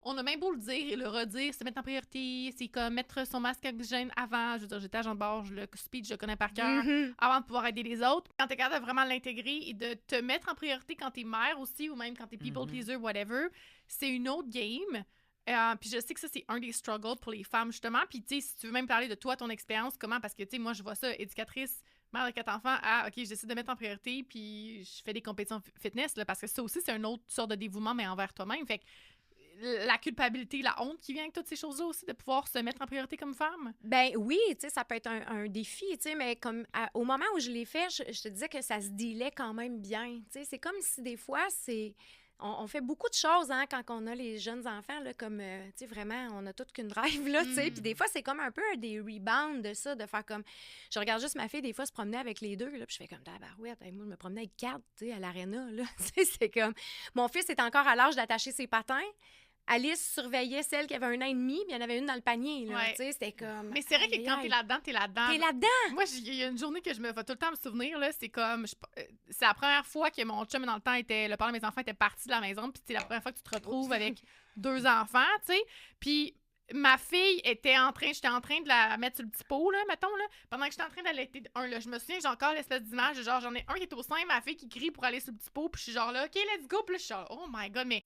On a même beau le dire et le redire, se mettre en priorité, c'est comme mettre son masque à oxygène avant. Je veux dire, j'étais agent de bord, le speech, je le connais par cœur, Mhm. avant de pouvoir aider les autres. Quand t'es capable de vraiment l'intégrer et de te mettre en priorité quand t'es mère aussi, ou même quand t'es people Mhm. pleaser, whatever, c'est une autre game. Puis je sais que ça, c'est un des struggles pour les femmes, justement. Puis, tu sais, si tu veux même parler de toi, ton expérience, comment, parce que, tu sais, moi, je vois ça, éducatrice, mère de 4 enfants, OK, je décide de mettre en priorité, puis je fais des compétitions fitness, là, parce que ça aussi, c'est une autre sorte de dévouement, mais envers toi-même. Fait que la culpabilité, la honte qui vient avec toutes ces choses-là aussi, de pouvoir se mettre en priorité comme femme. Ben oui, tu sais, ça peut être un défi, tu sais, mais comme au moment où je l'ai fait, je te disais que ça se dealait quand même bien. Tu sais, c'est comme si des fois, on fait beaucoup de choses hein, quand on a les jeunes enfants, là, comme, tu sais, vraiment, on a toute qu'une drive, là, tu sais. Puis des fois, c'est comme un peu des rebounds de ça, de faire comme. Je regarde juste ma fille, des fois, se promener avec les deux, là, puis je fais comme, tabarouette, moi, je me promenais avec quatre, tu sais, à l'aréna, là. Tu sais, c'est comme. Mon fils est encore à l'âge d'attacher ses patins. Alice surveillait celle qui avait 1 an et demi, puis il y en avait une dans le panier, là. Ouais. Tu sais, c'était comme. Mais c'est vrai que Aïe, quand t'es aïe. là-dedans, t'es là-dedans. T'es là-dedans! Moi, il y a une journée que je me vais tout le temps me souvenir, là, c'est comme, c'est la première fois que mon chum, dans le temps, le père de mes enfants était parti de la maison, puis c'est la première fois que tu te retrouves avec 2 enfants, tu sais, puis ma fille j'étais en train de la mettre sur le petit pot, là, mettons, là, pendant que j'étais en train d'allaiter un, là, je me souviens, j'ai encore l'espèce d'image, genre, j'en ai un qui est au sein, ma fille qui crie pour aller sur le petit pot, puis je suis genre là, OK, let's go, puis là, je suis genre, oh my God, mais